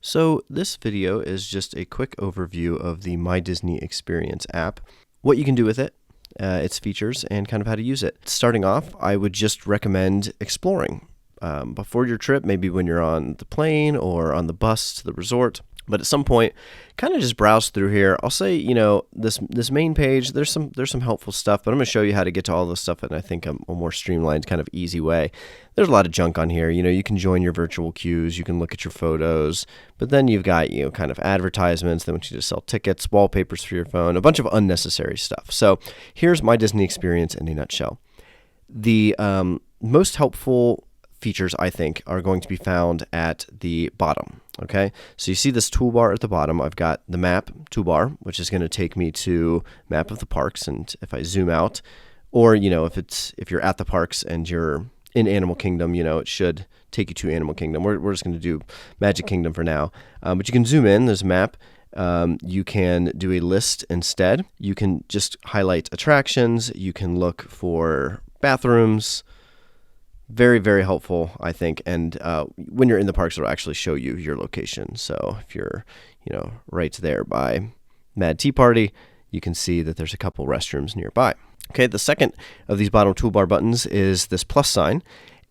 So this video is just a quick overview of the My Disney Experience app, what you can do with it, its features, and kind of how to use it. Starting off, I would just recommend exploring before your trip, maybe when you're on the plane or on the bus to the resort. But at some point, kind of just browse through here. I'll say, this main page, there's some helpful stuff, but I'm going to show you how to get to all this stuff in, I think, a more streamlined, kind of easy way. There's a lot of junk on here. You can join your virtual queues, you can look at your photos, but then you've got, kind of advertisements. They want you to sell tickets, wallpapers for your phone, a bunch of unnecessary stuff. So here's My Disney Experience in a nutshell. The most helpful features, I think, are going to be found at the bottom. Okay, so you see this toolbar at the bottom. I've got the map toolbar, which is going to take me to map of the parks. And if I zoom out, or if you're at the parks and you're in Animal Kingdom, it should take you to Animal Kingdom. We're just going to do Magic Kingdom for now. But you can zoom in. There's a map. You can do a list instead. You can just highlight attractions. You can look for bathrooms. Very, very helpful, I think. And when you're in the parks, it'll actually show you your location. So if you're, right there by Mad Tea Party, you can see that there's a couple restrooms nearby. Okay, the second of these bottom toolbar buttons is this plus sign.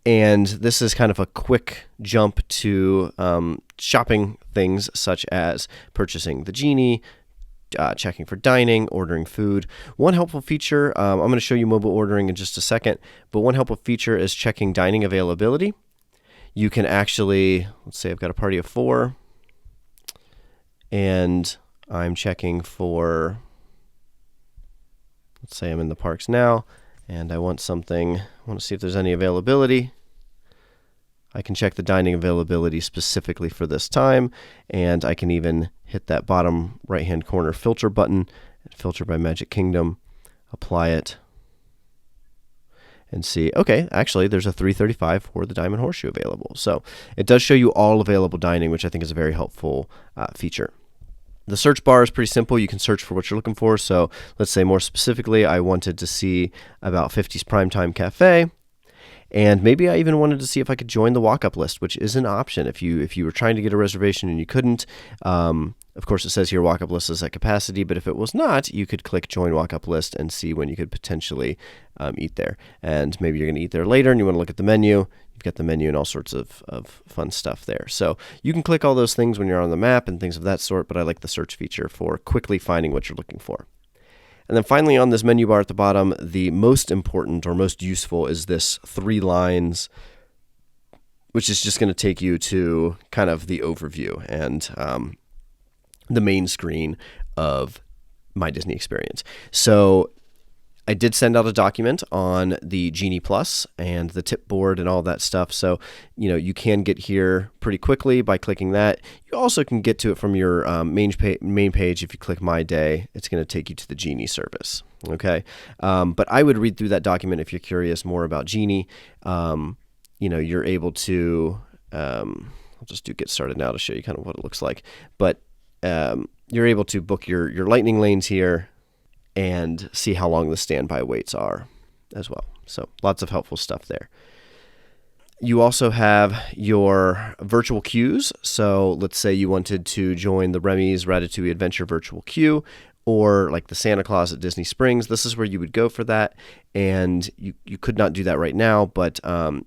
And this is kind of a quick jump to shopping things such as purchasing the Genie, checking for dining, ordering food. One helpful feature, I'm going to show you mobile ordering in just a second, but one helpful feature is checking dining availability. You can actually, let's say I've got a party of 4, and I'm checking for, let's say I'm in the parks now, and I want to see if there's any availability. I can check the dining availability specifically for this time, and I can even hit that bottom right-hand corner filter button, filter by Magic Kingdom, apply it, and see, okay, actually there's a $3.35 for the Diamond Horseshoe available. So it does show you all available dining, which I think is a very helpful feature. The search bar is pretty simple. You can search for what you're looking for. So let's say more specifically, I wanted to see about 50's Primetime Cafe. And maybe I even wanted to see if I could join the walk-up list, which is an option if you were trying to get a reservation and you couldn't. Of course, it says here walk-up list is at capacity, but if it was not, you could click join walk-up list and see when you could potentially eat there. And maybe you're going to eat there later and you want to look at the menu. You've got the menu and all sorts of fun stuff there. So you can click all those things when you're on the map and things of that sort, but I like the search feature for quickly finding what you're looking for. And then finally on this menu bar at the bottom, the most important or most useful is this 3 lines, which is just going to take you to kind of the overview and the main screen of My Disney Experience. So I did send out a document on the Genie Plus and the tip board and all that stuff. So, you can get here pretty quickly by clicking that. You also can get to it from your main page. If you click My Day, it's going to take you to the Genie service. Okay. But I would read through that document if you're curious more about Genie. You're able to, I'll just do get started now to show you kind of what it looks like. But you're able to book your lightning lanes here and see how long the standby waits are as well. So lots of helpful stuff there. You also have your virtual queues. So let's say you wanted to join the Remy's Ratatouille Adventure virtual queue, or like the Santa Claus at Disney Springs. This is where you would go for that. And you could not do that right now, but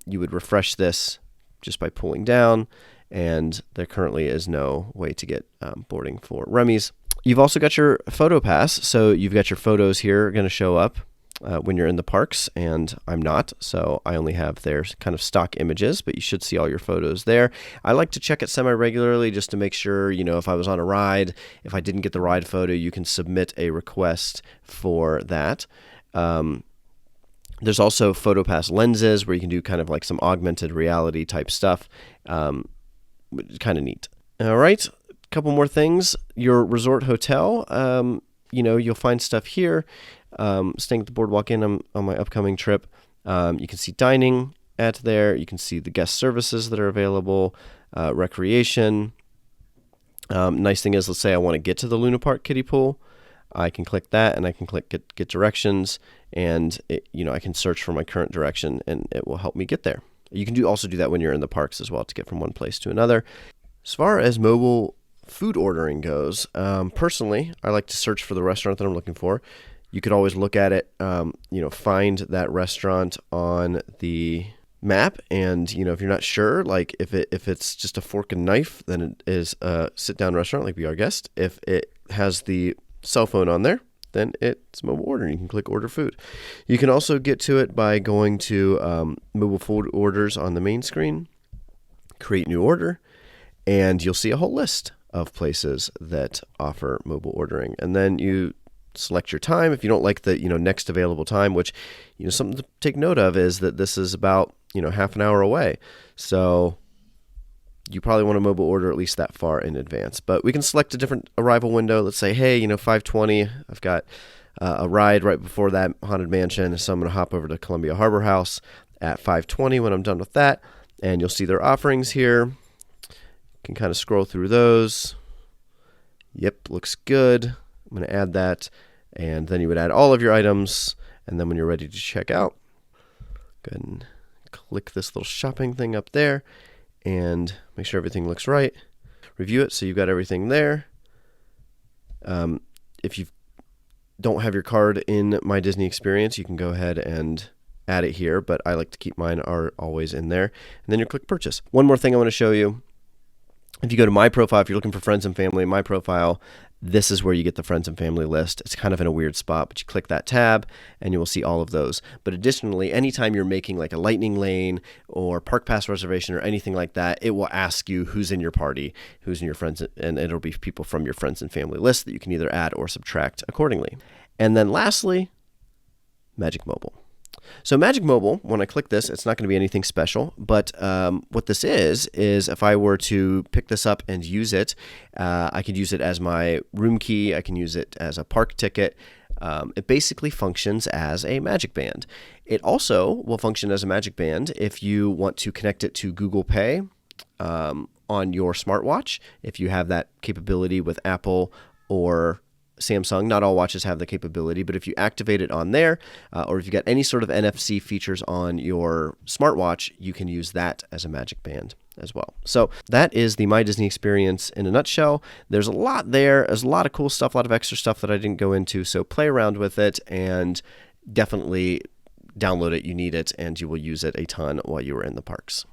you would refresh this just by pulling down. And there currently is no way to get boarding for Remy's. You've also got your photo pass, so you've got your photos here going to show up when you're in the parks, and I'm not, so I only have their kind of stock images, but you should see all your photos there. I like to check it semi-regularly just to make sure, if I was on a ride, if I didn't get the ride photo, you can submit a request for that. There's also photo pass lenses where you can do kind of like some augmented reality type stuff. Kind of neat. All right. Couple more things. Your resort hotel, you'll find stuff here. Staying at the Boardwalk Inn on my upcoming trip. You can see dining at there. You can see the guest services that are available, recreation. Nice thing is, let's say I want to get to the Luna Park kiddie pool. I can click that and I can click get directions, and I can search for my current direction and it will help me get there. You can also do that when you're in the parks as well to get from one place to another. As far as mobile food ordering goes, personally, I like to search for the restaurant that I'm looking for. You could always look at it, find that restaurant on the map, and if you're not sure, like if it's just a fork and knife, then it is a sit-down restaurant like Be Our Guest. If it has the cell phone on there, then it's mobile ordering. You can click order food. You can also get to it by going to mobile food orders on the main screen, create new order, and you'll see a whole list of places that offer mobile ordering. And then you select your time. If you don't like the next available time, which something to take note of is that this is about half an hour away. So you probably want to mobile order at least that far in advance. But we can select a different arrival window. Let's say, hey, 5:20, I've got a ride right before that Haunted Mansion, so I'm going to hop over to Columbia Harbor House at 5:20 when I'm done with that. And you'll see their offerings here. You can kind of scroll through those. Yep, looks good. I'm going to add that. And then you would add all of your items. And then when you're ready to check out, go ahead and click this little shopping thing up there and make sure everything looks right. Review it so you've got everything there. If you don't have your card in My Disney Experience, you can go ahead and add it here, but I like to keep mine always in there. And then you click purchase. One more thing I want to show you. If you go to My Profile, if you're looking for friends and family, My Profile, this is where you get the friends and family list. It's kind of in a weird spot, but you click that tab and you will see all of those. But additionally, anytime you're making like a lightning lane or park pass reservation or anything like that, it will ask you who's in your party, who's in your friends, and it'll be people from your friends and family list that you can either add or subtract accordingly. And then lastly, Magic Mobile. So Magic Mobile, when I click this, it's not going to be anything special, but what this is if I were to pick this up and use it, I could use it as my room key, I can use it as a park ticket. It basically functions as a Magic Band. It also will function as a Magic Band if you want to connect it to Google Pay on your smartwatch, if you have that capability with Apple or Samsung. Not all watches have the capability, but if you activate it on there, or if you got any sort of NFC features on your smartwatch, you can use that as a Magic Band as well. So that is the My Disney Experience in a nutshell. There's a lot there. There's a lot of cool stuff, a lot of extra stuff that I didn't go into. So play around with it and definitely download it. You need it, and you will use it a ton while you are in the parks.